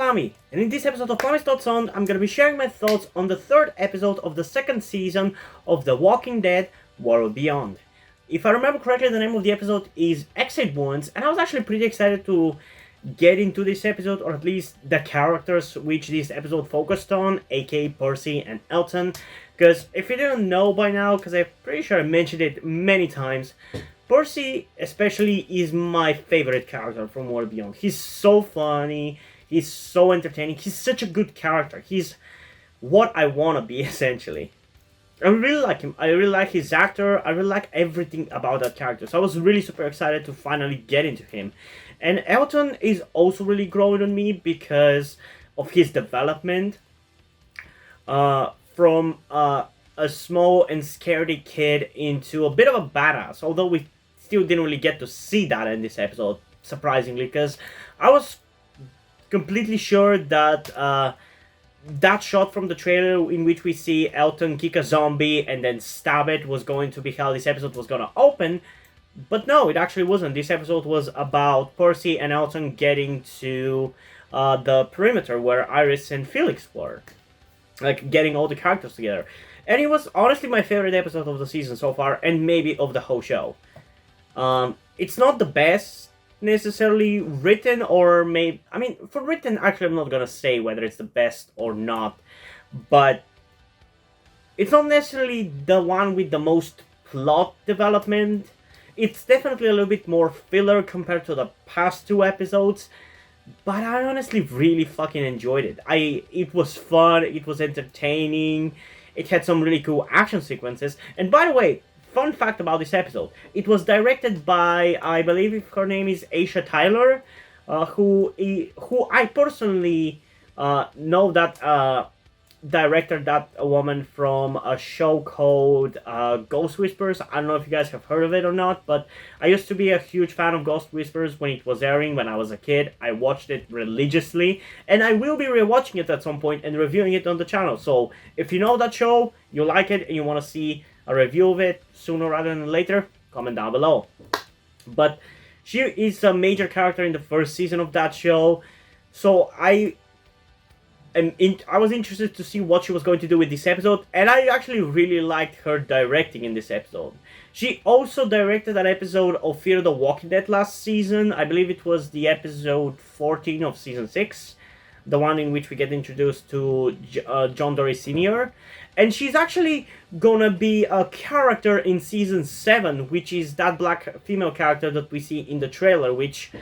Plami, and in this episode of Plami's Thoughts On, I'm gonna be sharing my thoughts on the third episode of the second season of The Walking Dead World Beyond. If I remember correctly, the name of the episode is Exit Wounds, and I was actually pretty excited to get into this episode, or at least the characters which this episode focused on, aka Percy and Elton, because if you didn't know by now, because I'm pretty sure I mentioned it many times, Percy especially is my favorite character from World Beyond. He's so funny, he's so entertaining, he's such a good character, he's what I want to be essentially. I really like him, I really like his actor, I really like everything about that character, so I was really super excited to finally get into him. And Elton is also really growing on me because of his development from a small and scaredy kid into a bit of a badass, although we still didn't really get to see that in this episode, surprisingly, because I was completely sure that that shot from the trailer in which we see Elton kick a zombie and then stab it was going to be how this episode was going to open, but no, it actually wasn't. This episode was about Percy and Elton getting to the perimeter where Iris and Felix were, like getting all the characters together. And it was honestly my favorite episode of the season so far, and maybe of the whole show. It's not the best necessarily written, or maybe, I mean, for written, actually I'm not gonna say whether it's the best or not, but it's not necessarily the one with the most plot development. It's definitely a little bit more filler compared to the past two episodes, but I honestly really fucking enjoyed it. It was fun, it was entertaining, it had some really cool action sequences, and by the way, fun fact about this episode, it was directed by, I believe her name is Aisha Tyler, who I personally know that director, that woman from a show called Ghost Whispers. I don't know if you guys have heard of it or not, but I used to be a huge fan of Ghost Whispers when it was airing when I was a kid. I watched it religiously, and I will be rewatching it at some point and reviewing it on the channel. So if you know that show, you like it, and you want to see a review of it sooner rather than later, comment down below. But she is a major character in the first season of that show, so I was interested to see what she was going to do with this episode, and I actually really liked her directing in this episode. She also directed an episode of Fear the Walking Dead last season. I believe it was the episode 14 of season 6, the one in which we get introduced to John Dory Sr., and she's actually gonna be a character in season 7, which is that black female character that we see in the trailer, which,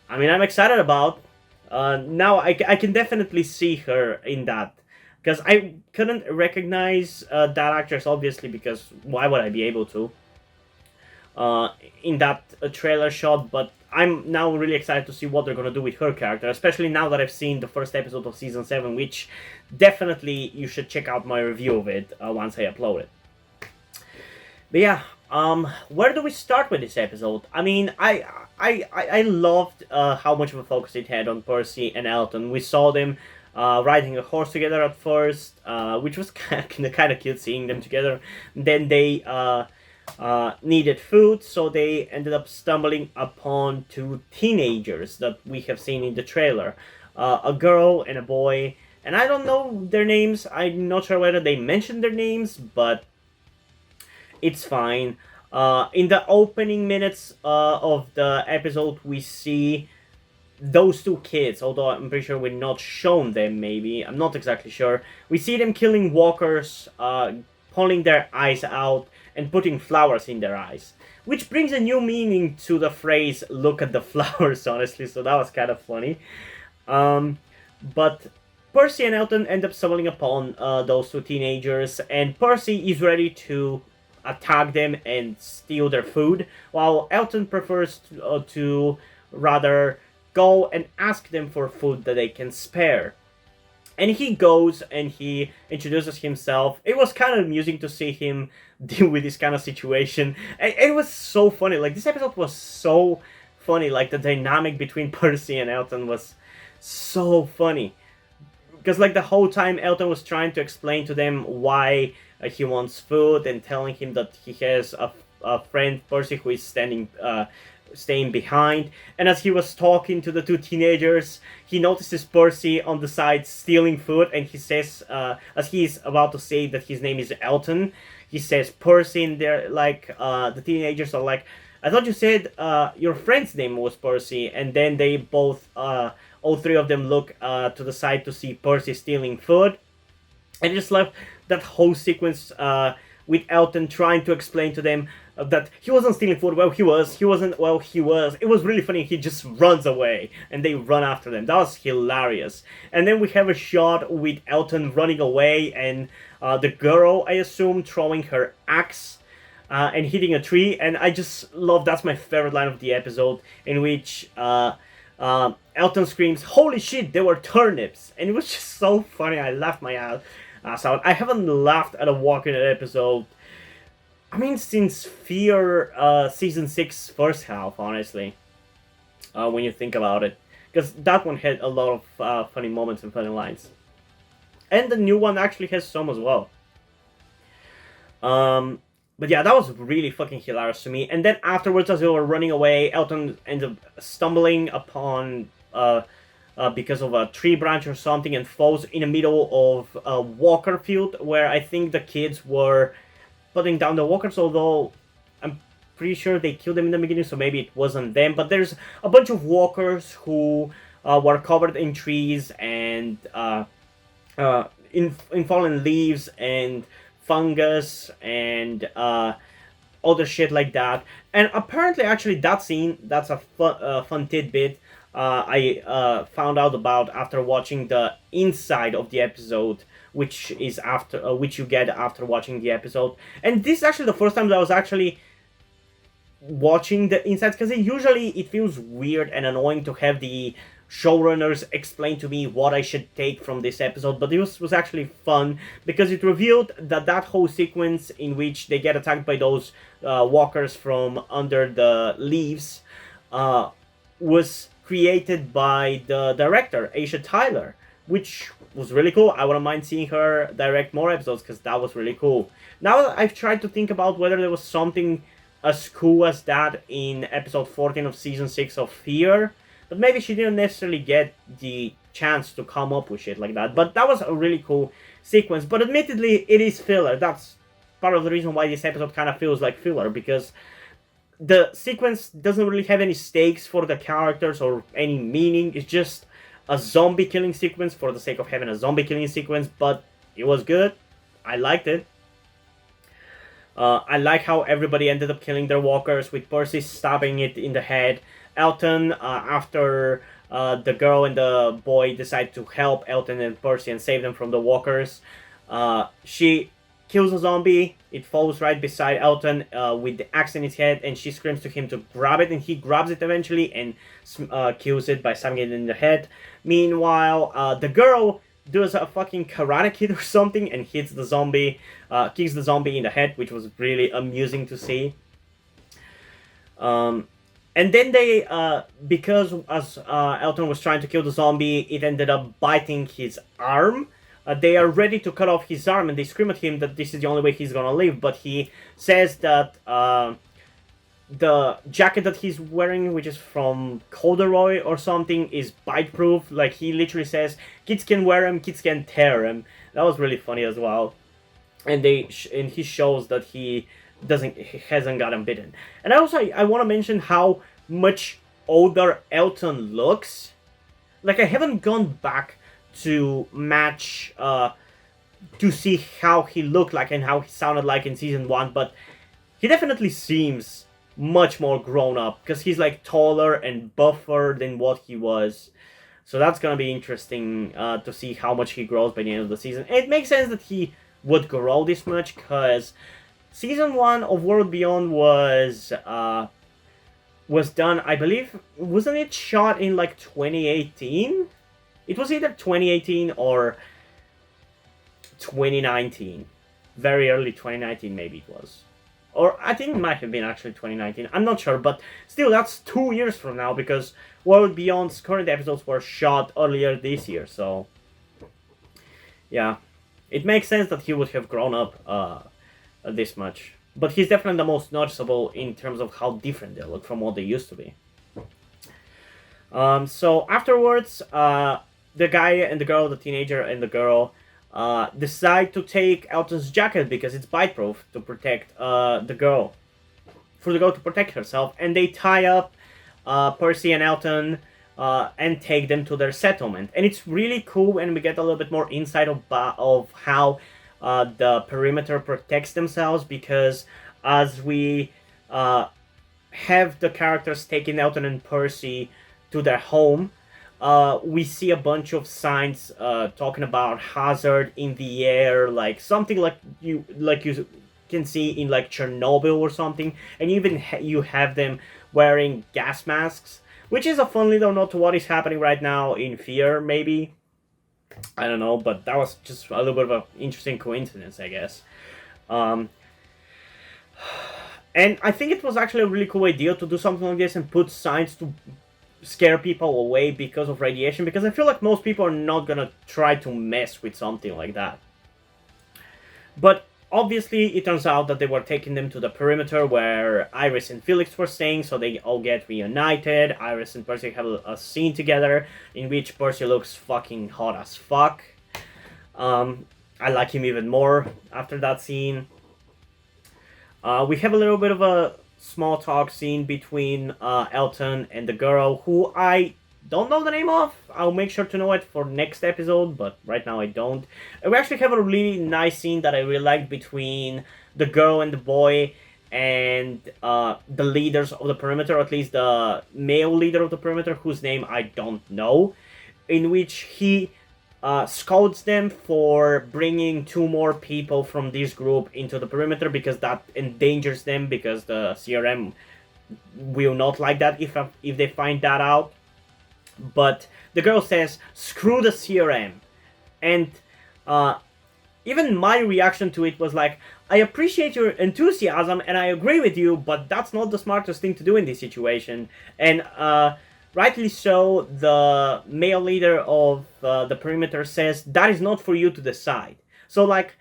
I mean, I'm excited about. Now I can definitely see her in that, because I couldn't recognize that actress, obviously, because why would I be able to in that trailer shot, but I'm now really excited to see what they're going to do with her character, especially now that I've seen the first episode of season 7, which definitely you should check out my review of it once I upload it. But yeah, where do we start with this episode? I mean, I loved how much of a focus it had on Percy and Elton. We saw them riding a horse together at first, which was kind of cute seeing them together. Then they needed food, so they ended up stumbling upon two teenagers that we have seen in the trailer. A girl and a boy, and I don't know their names. I'm not sure whether they mentioned their names, but it's fine. In the opening minutes of the episode, we see those two kids, although I'm pretty sure we're not shown them, maybe. I'm not exactly sure. We see them killing walkers, pulling their eyes out, and putting flowers in their eyes. Which brings a new meaning to the phrase, "look at the flowers," honestly, so that was kind of funny. But Percy and Elton end up stumbling upon those two teenagers, and Percy is ready to attack them and steal their food, while Elton prefers to rather go and ask them for food that they can spare. And he goes and he introduces himself. It was kind of amusing to see him deal with this kind of situation. And it was so funny. Like, this episode was so funny. Like, the dynamic between Percy and Elton was so funny. Because, like, the whole time Elton was trying to explain to them why he wants food, and telling him that he has friend Percy, who is staying behind. And as he was talking to the two teenagers, he notices Percy on the side stealing food, and he says, as he's about to say that his name is Elton, he says Percy in there. Like the teenagers are like, I thought you said your friend's name was Percy, and then they both, all three of them, look to the side to see Percy stealing food, and just love that whole sequence with Elton trying to explain to them that he wasn't stealing food. Well, he was. He wasn't. Well, he was. It was really funny. He just runs away, and they run after them. That was hilarious. And then we have a shot with Elton running away, and the girl, I assume, throwing her axe and hitting a tree. And I just love. That's my favorite line of the episode, in which Elton screams, "Holy shit! They were turnips!" And it was just so funny. I laughed my ass out. I haven't laughed at a Walking Dead episode, I mean, since Fear season 6 first half, honestly, when you think about it. Because that one had a lot of funny moments and funny lines. And the new one actually has some as well. But yeah, that was really fucking hilarious to me. And then afterwards, as they were running away, Elton ends up stumbling upon because of a tree branch or something, and falls in the middle of a walker field where I think the kids were putting down the walkers, although I'm pretty sure they killed them in the beginning, so maybe it wasn't them. But there's a bunch of walkers who were covered in trees and in fallen leaves and fungus and other shit like that. And apparently, actually, that scene, that's a fun tidbit I found out about after watching the inside of the episode, which is after which you get after watching the episode. And this is actually the first time that I was actually watching the inside, because usually it feels weird and annoying to have the showrunners explain to me what I should take from this episode, but this was actually fun because it revealed that that whole sequence in which they get attacked by those walkers from under the leaves was created by the director, Aisha Tyler, which was really cool. I wouldn't mind seeing her direct more episodes because that was really cool. Now I've tried to think about whether there was something as cool as that in episode 14 of season 6 of Fear, but maybe she didn't necessarily get the chance to come up with shit like that. But that was a really cool sequence. But admittedly, it is filler. That's part of the reason why this episode kind of feels like filler, because the sequence doesn't really have any stakes for the characters or any meaning. It's just a zombie killing sequence for the sake of having a zombie killing sequence, but it was good. I liked it. I like how everybody ended up killing their walkers, with Percy stabbing it in the head. Elton, after the girl and the boy decide to help Elton and Percy and save them from the walkers, she kills a zombie. It falls right beside Elton with the axe in its head, and she screams to him to grab it, and he grabs it eventually and kills it by stabbing it in the head. Meanwhile, the girl does a fucking karate kid or something and hits the zombie, kicks the zombie in the head, which was really amusing to see. And then they, because as Elton was trying to kill the zombie, it ended up biting his arm. They are ready to cut off his arm, and they scream at him that this is the only way he's gonna live, but he says that the jacket that he's wearing, which is from corduroy or something, is bite-proof. Like, he literally says, kids can wear him, kids can tear him. That was really funny as well. And and he shows that he hasn't gotten bitten. And also, I want to mention how much older Elton looks. Like, I haven't gone back to match to see how he looked like and how he sounded like in season 1, but he definitely seems much more grown up because he's like taller and buffer than what he was. So that's gonna be interesting to see how much he grows by the end of the season. And it makes sense that he would grow this much because season 1 of World Beyond was done, I believe, wasn't it shot in like 2018? It was either 2018 or 2019. Very early 2019 maybe it was. Or I think it might have been actually 2019. I'm not sure, but still, that's 2 years from now because World Beyond's current episodes were shot earlier this year. So, yeah, it makes sense that he would have grown up this much. but he's definitely the most noticeable in terms of how different they look from what they used to be. So afterwards, the guy and the girl, the teenager and the girl, decide to take Elton's jacket because it's bite-proof to protect the girl, for the girl to protect herself, and they tie up Percy and Elton and take them to their settlement. And it's really cool, and we get a little bit more insight of how the perimeter protects themselves, because as we have the characters taking Elton and Percy to their home, we see a bunch of signs talking about hazard in the air, like something like you can see in like Chernobyl or something, and even you have them wearing gas masks, which is a fun little note to what is happening right now in Fear, maybe. I don't know, but that was just a little bit of an interesting coincidence, I guess. Um, and I think it was actually a really cool idea to do something like this and put signs to scare people away because of radiation, because I feel like most people are not gonna try to mess with something like that. But obviously, it turns out that they were taking them to the perimeter where Iris and Felix were staying, so they all get reunited. Iris and Percy have a scene together in which Percy looks fucking hot as fuck. I like him even more after that scene. We have a little bit of a small talk scene between Elton and the girl, who I don't know the name of. I'll make sure to know it for next episode, but right now I don't. And we actually have a really nice scene that I really liked between the girl and the boy and the leaders of the perimeter, or at least the male leader of the perimeter, whose name I don't know, in which he scolds them for bringing 2 more people from this group into the perimeter, because that endangers them, because the CRM will not like that if they find that out. But the girl says, screw the CRM. And even my reaction to it was like, I appreciate your enthusiasm and I agree with you, but that's not the smartest thing to do in this situation. And rightly so, the male leader of the perimeter says, that is not for you to decide. So like,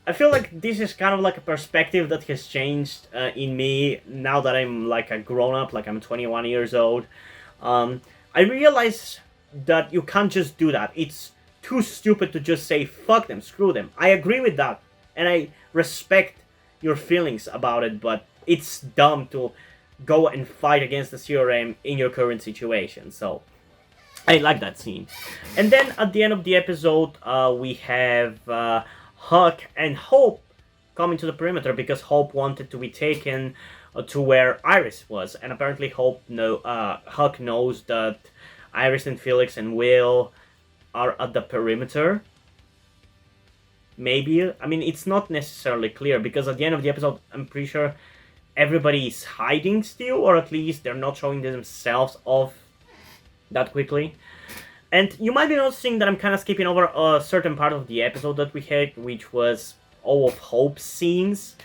I feel like this is kind of like a perspective that has changed in me now that I'm like a grown-up, like I'm 21 years old. I realize that you can't just do that. It's too stupid to just say, fuck them, screw them. I agree with that, and I respect your feelings about it, but it's dumb to go and fight against the CRM in your current situation. So, I like that scene. And then at the end of the episode, we have Huck and Hope coming to the perimeter, because Hope wanted to be taken to where Iris was, and apparently Huck knows that Iris and Felix and Will are at the perimeter. Maybe, I mean, it's not necessarily clear, because at the end of the episode, I'm pretty sure everybody is hiding still, or at least they're not showing themselves off that quickly. And you might be noticing that I'm kind of skipping over a certain part of the episode that we had, which was all of Hope's scenes.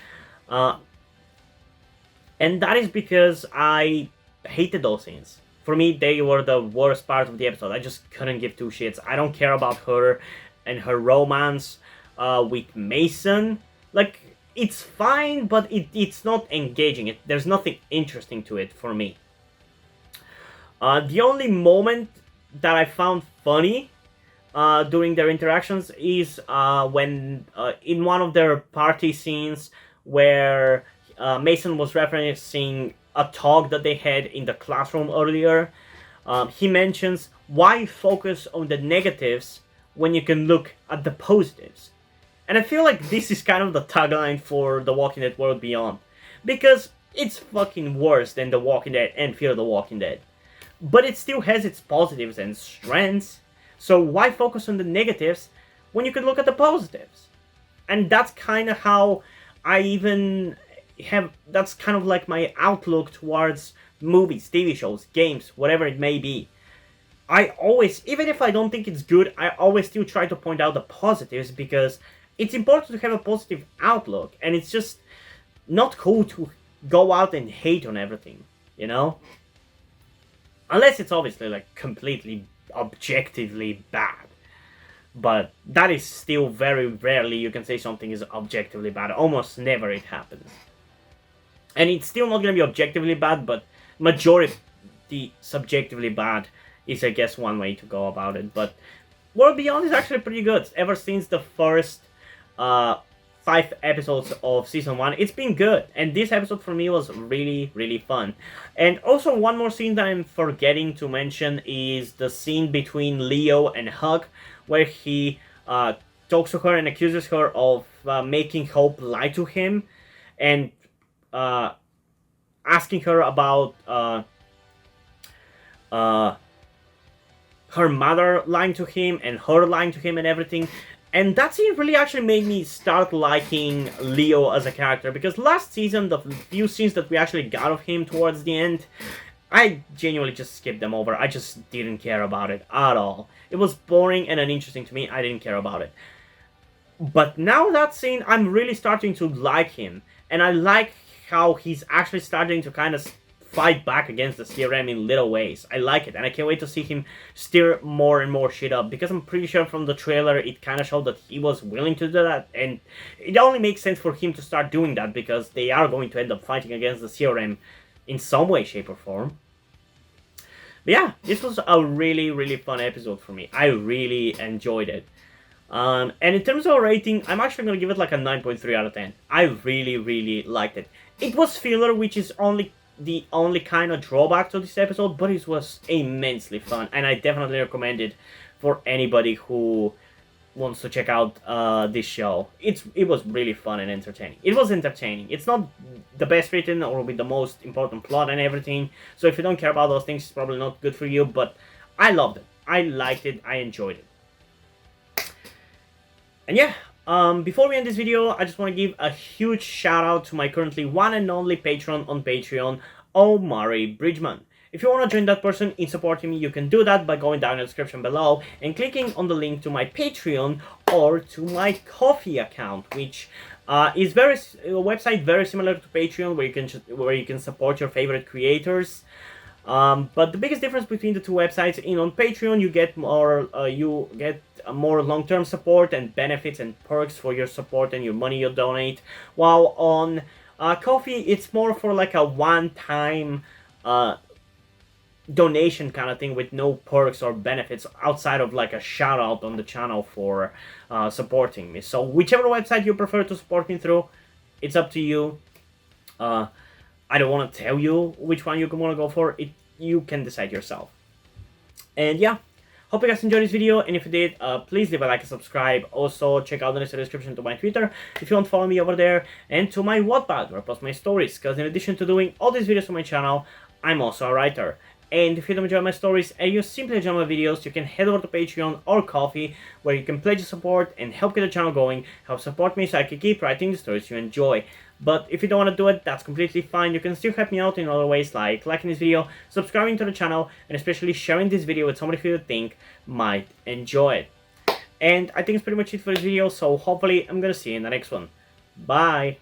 And that is because I hated those scenes. For me, they were the worst part of the episode. I just couldn't give 2 shits. I don't care about her and her romance with Mason. Like, it's fine, but it's not engaging. There's nothing interesting to it for me. The only moment that I found funny during their interactions is when in one of their party scenes where Mason was referencing a talk that they had in the classroom earlier. He mentions, why focus on the negatives when you can look at the positives? And I feel like this is kind of the tagline for The Walking Dead World Beyond, because it's fucking worse than The Walking Dead and Fear the Walking Dead. But it still has its positives and strengths, so why focus on the negatives when you can look at the positives? And that's kind of how I even that's kind of like my outlook towards movies, TV shows, games, whatever it may be. I always, even if I don't think it's good, I always still try to point out the positives, because it's important to have a positive outlook, and it's just not cool to go out and hate on everything, you know? Unless it's obviously like completely objectively bad. But that is still very rarely you can say something is objectively bad. Almost never it happens. And it's still not going to be objectively bad, but majority subjectively bad is, I guess, one way to go about it. But World Beyond is actually pretty good. Ever since the first 5 episodes of season 1, it's been good. And this episode for me was really, really fun. And also, one more scene that I'm forgetting to mention is the scene between Leo and Hug, where he talks to her and accuses her of making Hope lie to him, and asking her about her mother lying to him and her lying to him and everything. And that scene really actually made me start liking Leo as a character, because last season, the few scenes that we actually got of him towards the end, I genuinely just skipped them over. I just didn't care about it at all. It was boring and uninteresting to me. I didn't care about it. But now that scene, I'm really starting to like him. And I like how he's actually starting to kind of fight back against the CRM in little ways. I like it, and I can't wait to see him stir more and more shit up, because I'm pretty sure from the trailer it kind of showed that he was willing to do that, and it only makes sense for him to start doing that, because they are going to end up fighting against the CRM in some way, shape, or form. But yeah, this was a really, really fun episode for me. I really enjoyed it. And in terms of rating, I'm actually going to give it like a 9.3 out of 10. I really, really liked it. It was filler, which is the only kind of drawback to this episode, but it was immensely fun, and I definitely recommend it for anybody who wants to check out this show. It was really fun and entertaining. It was entertaining. It's not the best written or with the most important plot and everything, so if you don't care about those things, it's probably not good for you, but I loved it. I liked it. I enjoyed it. And yeah, before we end this video, I just want to give a huge shout out to my currently one and only patron on Patreon, Omari Bridgman. If you want to join that person in supporting me, you can do that by going down in the description below and clicking on the link to my Patreon or to my Ko-fi account, which is a website very similar to Patreon, where you can support your favorite creators. But the biggest difference between the two websites, on Patreon you get more long-term support and benefits and perks for your support and your money you donate, while on Ko-fi it's more for like a one-time donation kind of thing with no perks or benefits outside of like a shout out on the channel for supporting me. So whichever website you prefer to support me through, it's up to you. I don't want to tell you which one you want to go for. You can decide yourself. And yeah, hope you guys enjoyed this video, and if you did, please leave a like and subscribe. Also, check out the description to my Twitter if you want to follow me over there, and to my Wattpad where I post my stories, because in addition to doing all these videos on my channel, I'm also a writer. And if you don't enjoy my stories and you simply enjoy my videos, you can head over to Patreon or Ko-fi, where you can pledge your support and help get the channel going, help support me so I can keep writing the stories you enjoy. But if you don't want to do it, that's completely fine. You can still help me out in other ways, like liking this video, subscribing to the channel, and especially sharing this video with somebody who you think might enjoy it. And I think it's pretty much it for this video, so hopefully I'm gonna see you in the next one. Bye!